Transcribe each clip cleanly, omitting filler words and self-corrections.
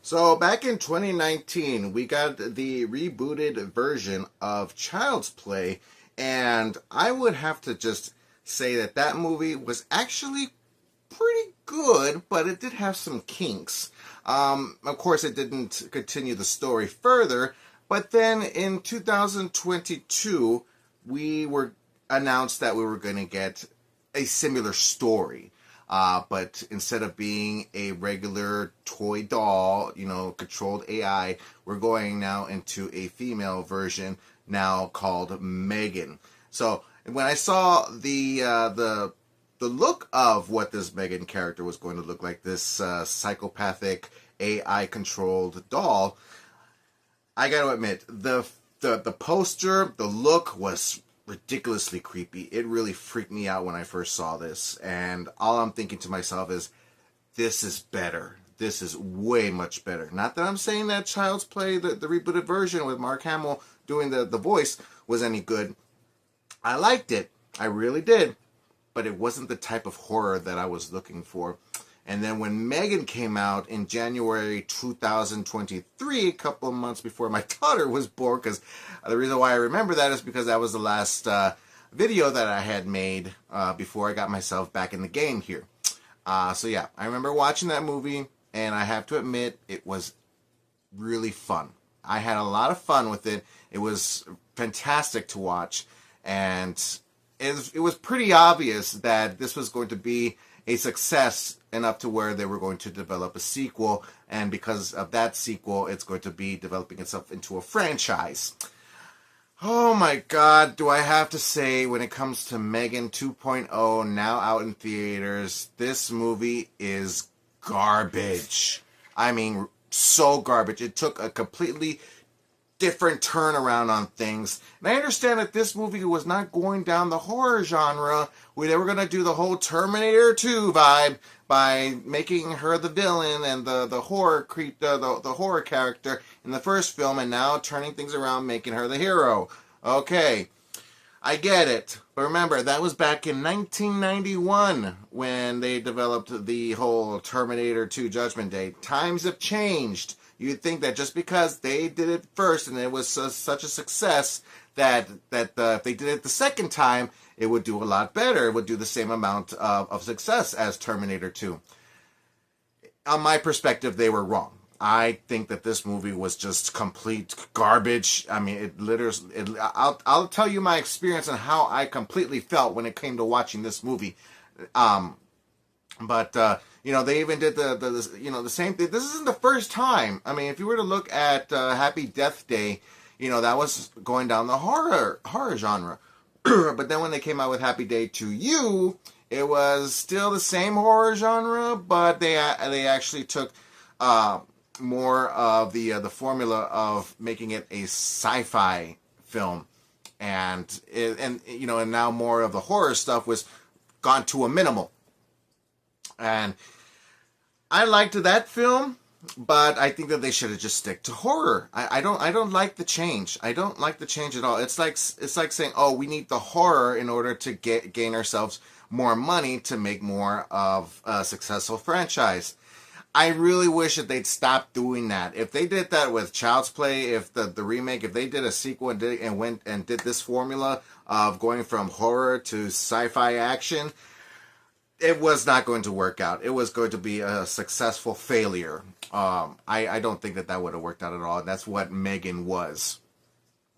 So back in 2019, we got the rebooted version of Child's Play, and I would have to just say that that movie was actually pretty good, but it did have some kinks. Of course, it didn't continue the story further, but then in 2022, we were announced that we were going to get a similar story. But instead of being a regular toy doll, controlled AI, we're going now into a female version now called M3GAN. So when I saw the look of what this M3GAN character was going to look like, this psychopathic AI controlled doll, I got to admit the poster, the look was ridiculously creepy. It really freaked me out when I first saw this, and all I'm thinking to myself is, this is better. This is way much better. Not that I'm saying that Child's Play, the rebooted version with Mark Hamill doing the voice, was any good. I liked it. I really did. But it wasn't the type of horror that I was looking for. And then when M3GAN came out in January 2023, a couple of months before my daughter was born, because the reason why I remember that is because that was the last video that I had made before I got myself back in the game here. So yeah, I remember watching that movie, and I have to admit, it was really fun. I had a lot of fun with it. It was fantastic to watch, and it was pretty obvious that this was going to be a success enough to where they were going to develop a sequel, and because of that sequel, it's going to be developing itself into a franchise. Oh my god, do I have to say, when it comes to M3GAN 2.0, now out in theaters, this movie is garbage. I mean, so garbage. It took a completely different turnaround on things. And I understand that this movie was not going down the horror genre, where they were going to do the whole Terminator 2 vibe by making her the villain and the horror creep, the horror character in the first film, and now turning things around, making her the hero. Okay, I get it. But remember, that was back in 1991 when they developed the whole Terminator 2 Judgment Day. Times have changed. You'd think that just because they did it first and it was such a success that if they did it the second time, it would do a lot better. It would do the same amount of success as Terminator 2. On my perspective, they were wrong. I think that this movie was just complete garbage. I mean, it literally. I'll tell you my experience and how I completely felt when it came to watching this movie. But they even did the same thing. This isn't the first time. I mean, if you were to look at Happy Death Day, that was going down the horror genre. But then when they came out with Happy Day to You, it was still the same horror genre, but they actually took more of the formula of making it a sci-fi film, and now more of the horror stuff was gone to a minimal. And I liked that film, but I think that they should have just stick to horror. I don't like the change. I don't like the change at all. It's like saying, oh, we need the horror in order to gain ourselves more money to make more of a successful franchise. I really wish that they'd stop doing that. If they did that with Child's Play, if the remake, if they did a sequel and went and did this formula of going from horror to sci-fi action, it was not going to work out. It was going to be a successful failure. I don't think that would have worked out at all. That's what M3GAN was.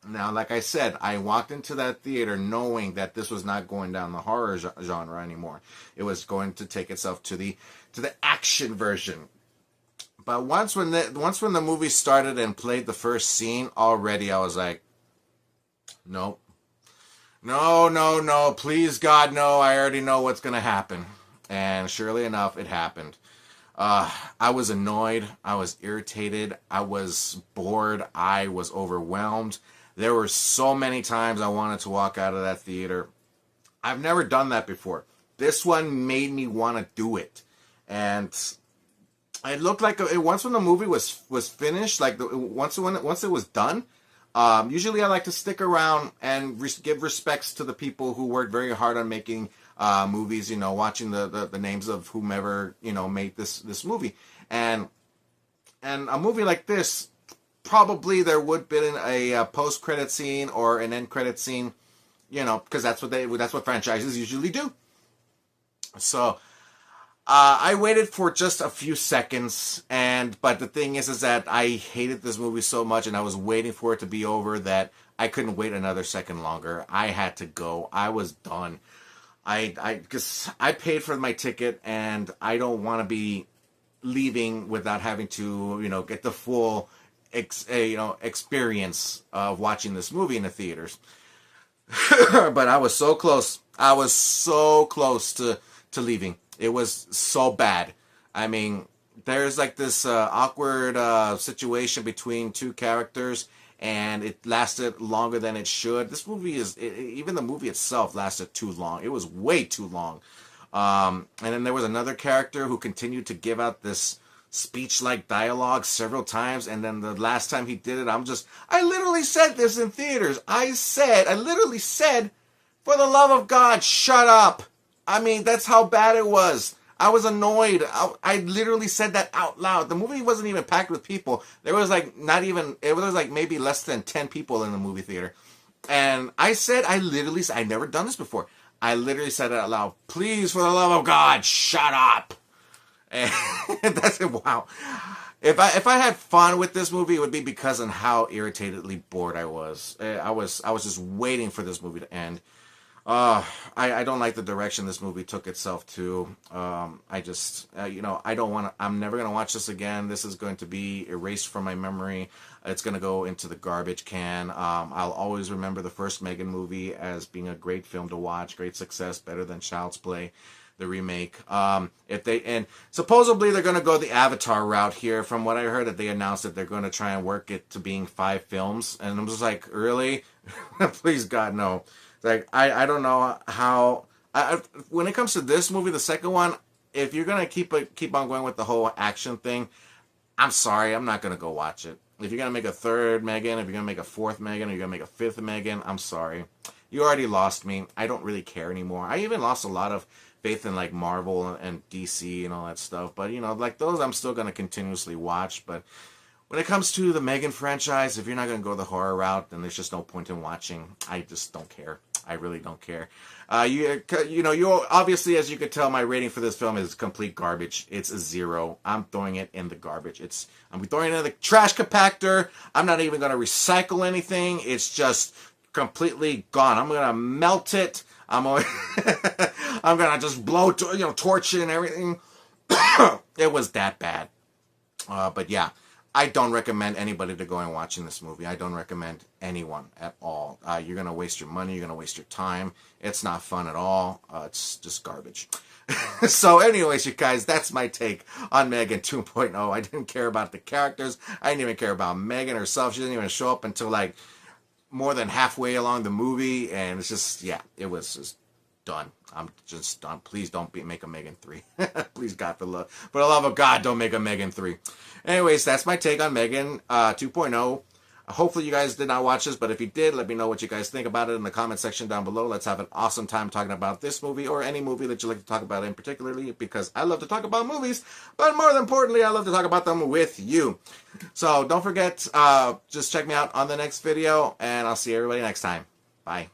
Now, like I said, I walked into that theater knowing that this was not going down the horror genre anymore. It was going to take itself to the action version. But once when the movie started and played the first scene, already I was like, nope. No, please God, no, I already know what's going to happen. And surely enough, it happened. I was annoyed, I was irritated, I was bored, I was overwhelmed. There were so many times I wanted to walk out of that theater. I've never done that before. This one made me want to do it. And it looked like once when the movie was finished, like once it was done, usually I like to stick around and give respects to the people who worked very hard on making movies, watching the names of whomever, made this movie. And And a movie like this, probably there would have been a post-credit scene or an end-credit scene, because that's what franchises usually do. So I waited for just a few seconds, but the thing is that I hated this movie so much, and I was waiting for it to be over that I couldn't wait another second longer. I had to go. I was done. Because I paid for my ticket, and I don't want to be leaving without having to, get the full, experience of watching this movie in the theaters. But I was so close. I was so close to leaving. It was so bad. I mean, there's like this awkward situation between two characters, and it lasted longer than it should. This movie even the movie itself lasted too long. It was way too long. And then there was another character who continued to give out this speech-like dialogue several times, and then the last time he did it, I literally said this in theaters. I literally said, for the love of God, shut up. I mean, that's how bad it was. I was annoyed. I literally said that out loud. The movie wasn't even packed with people. There was it was like maybe less than 10 people in the movie theater. And I never done this before. I literally said it out loud. Please, for the love of God, shut up. And that's it. Wow. If I had fun with this movie, it would be because of how irritatedly bored I was. I was just waiting for this movie to end. I don't like the direction this movie took itself to. I just, I don't want to, I'm never going to watch this again. This is going to be erased from my memory. It's going to go into the garbage can. I'll always remember the first M3GAN movie as being a great film to watch, great success, better than Child's Play, the remake. And supposedly they're going to go the Avatar route here. From what I heard, that they announced that they're going to try and work it to being 5 films. And I'm just like, really? Please, God, no. Like, I don't know how. When it comes to this movie, the second one, if you're gonna keep on going with the whole action thing, I'm sorry, I'm not gonna go watch it. If you're gonna make a third M3GAN, if you're gonna make a fourth M3GAN, or you're gonna make a fifth M3GAN, I'm sorry, you already lost me. I don't really care anymore. I even lost a lot of faith in like Marvel and DC and all that stuff. But like those, I'm still gonna continuously watch. But when it comes to the M3GAN franchise, if you're not gonna go the horror route, then there's just no point in watching. I just don't care. I really don't care. You obviously, as you could tell, my rating for this film is complete garbage. It's a 0. I'm throwing it in the garbage. I'm throwing it in the trash compactor. I'm not even going to recycle anything. It's just completely gone. I'm going to melt it. I'm going to just blow, torch it and everything. It was that bad. But yeah. I don't recommend anybody to go and watching this movie. I don't recommend anyone at all. You're going to waste your money. You're going to waste your time. It's not fun at all. It's just garbage. So anyways, you guys, that's my take on M3GAN 2.0. I didn't care about the characters. I didn't even care about M3GAN herself. She didn't even show up until like more than halfway along the movie. And it's just, yeah, it was just done. I'm just done. Please don't make a M3GAN 3. Please, God, for the love of God, don't make a M3GAN 3. Anyways, that's my take on M3GAN 2.0. Hopefully you guys did not watch this, but if you did, let me know what you guys think about it in the comment section down below. Let's have an awesome time talking about this movie or any movie that you like to talk about in particularly, because I love to talk about movies, but more importantly, I love to talk about them with you. So don't forget, just check me out on the next video, and I'll see everybody next time. Bye.